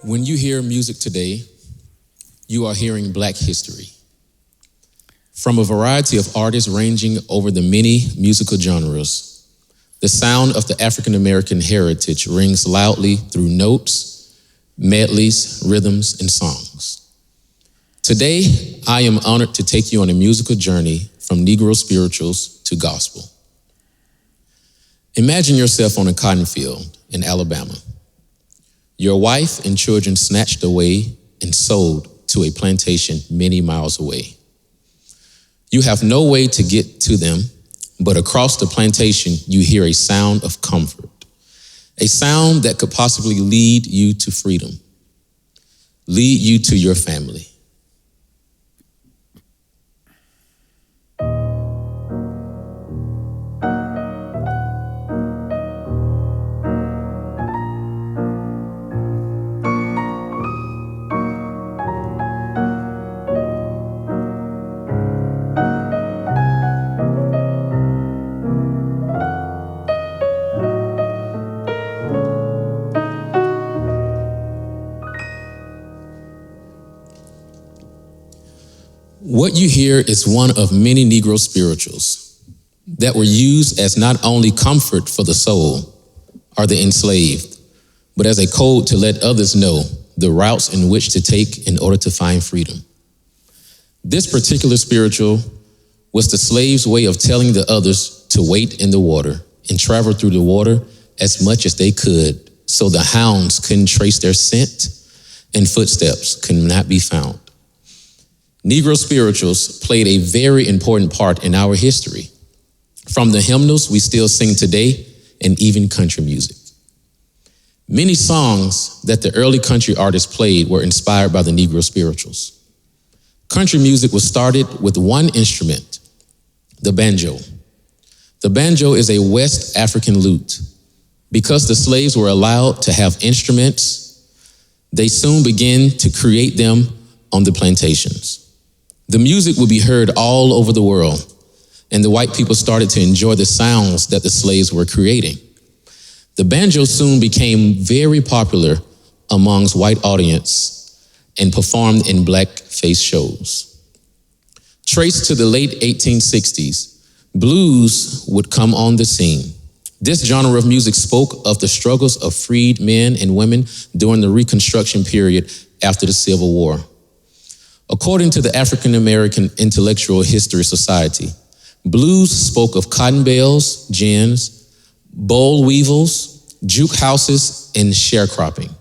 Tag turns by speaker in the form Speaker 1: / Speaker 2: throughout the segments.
Speaker 1: When you hear music today, you are hearing Black history. From a variety of artists ranging over the many musical genres, the sound of the African American heritage rings loudly through notes, medleys, rhythms, and songs. Today, I am honored to take you on a musical journey from Negro Spirituals to gospel. Imagine yourself on a cotton field in Alabama. Your wife and children snatched away and sold to a plantation many miles away. You have no way to get to them, but across the plantation, you hear a sound of comfort, a sound that could possibly lead you to freedom, lead you to your family. What you hear is one of many Negro spirituals that were used as not only comfort for the soul or the enslaved, but as a code to let others know the routes in which to take in order to find freedom. This particular spiritual was the slave's way of telling the others to wait in the water and travel through the water as much as they could so the hounds couldn't trace their scent and footsteps could not be found. Negro spirituals played a very important part in our history, from the hymnals we still sing today and even country music. Many songs that the early country artists played were inspired by the Negro spirituals. Country music was started with one instrument, the banjo. The banjo is a West African lute. Because the slaves were allowed to have instruments, they soon began to create them on the plantations. The music would be heard all over the world, and the white people started to enjoy the sounds that the slaves were creating. The banjo soon became very popular amongst white audience and performed in blackface shows. Traced to the late 1860s, blues would come on the scene. This genre of music spoke of the struggles of freed men and women during the Reconstruction period after the Civil War. According to the African American Intellectual History Society, blues spoke of cotton bales, gins, boll weevils, juke houses, and sharecropping.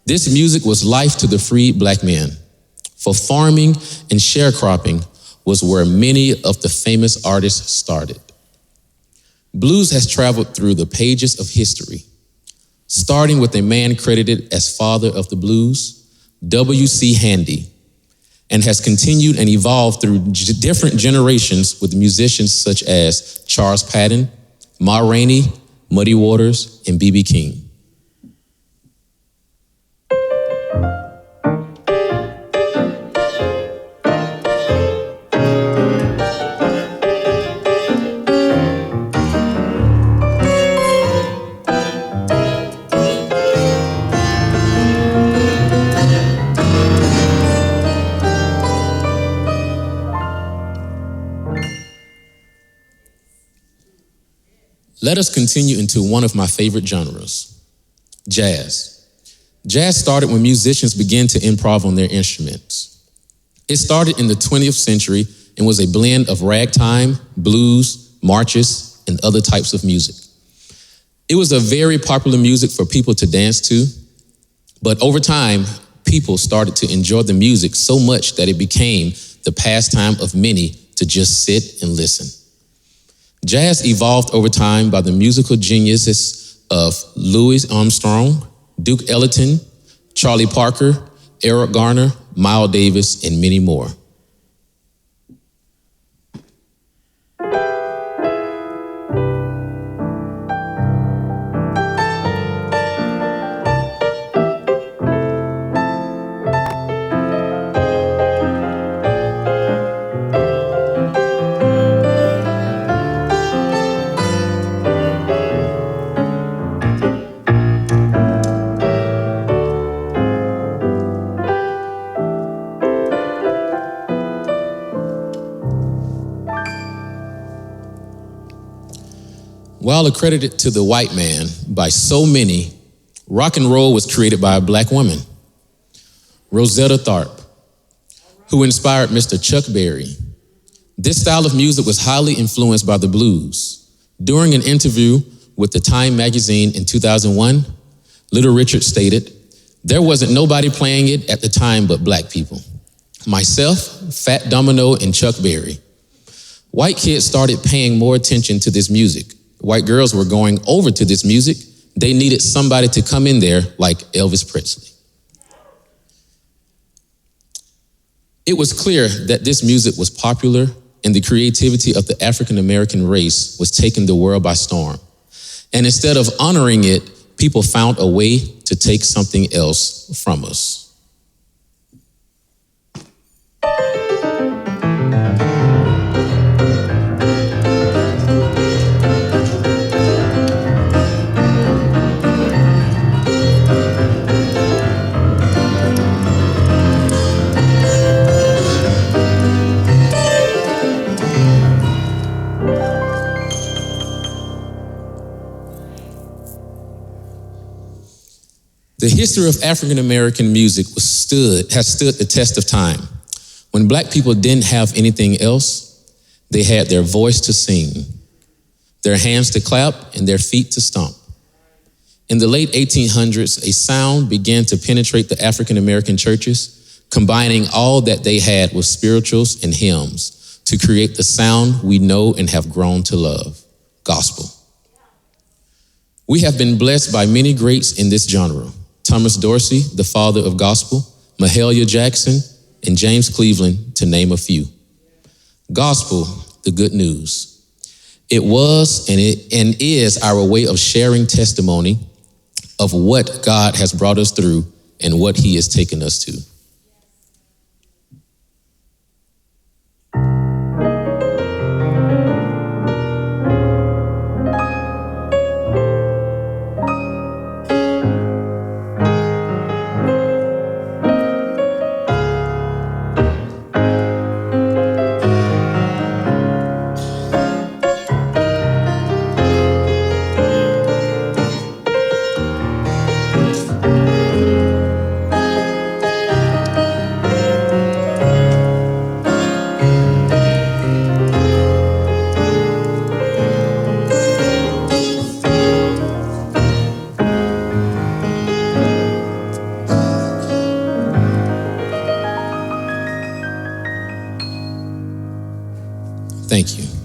Speaker 1: This music was life to the freed Black men, for farming and sharecropping was where many of the famous artists started. Blues has traveled through the pages of history, starting with a man credited as father of the blues, W.C. Handy, and has continued and evolved through different generations with musicians such as Charles Patton, Ma Rainey, Muddy Waters, and B.B. King. Let us continue into one of my favorite genres, jazz. Jazz started when musicians began to improv on their instruments. It started in the 20th century and was a blend of ragtime, blues, marches, and other types of music. It was a very popular music for people to dance to, but over time, people started to enjoy the music so much that it became the pastime of many to just sit and listen. Jazz evolved over time by the musical geniuses of Louis Armstrong, Duke Ellington, Charlie Parker, Eric Garner, Miles Davis, and many more. while accredited to the white man by so many, rock and roll was created by a black woman, Rosetta Tharpe, who inspired Mr. Chuck Berry. This style of music was highly influenced by the blues. During an interview with the Time magazine in 2001, Little Richard stated, "There wasn't nobody playing it at the time but black people. Myself, Fat Domino, and Chuck Berry. White kids started paying more attention to this music. White girls were going over to this music. They needed somebody to come in there like Elvis Presley." It was clear that this music was popular and the creativity of the African American race was taking the world by storm. And instead of honoring it, people found a way to take something else from us. The history of African American music has stood the test of time. When black people didn't have anything else, they had their voice to sing, their hands to clap, and their feet to stomp. In the late 1800s, a sound began to penetrate the African American churches, combining all that they had with spirituals and hymns to create the sound we know and have grown to love, gospel. We have been blessed by many greats in this genre. Thomas Dorsey, the father of gospel, Mahalia Jackson, and James Cleveland, to name a few. Gospel, the good news. It was and is our way of sharing testimony of what God has brought us through and what He has taken us to. Thank you.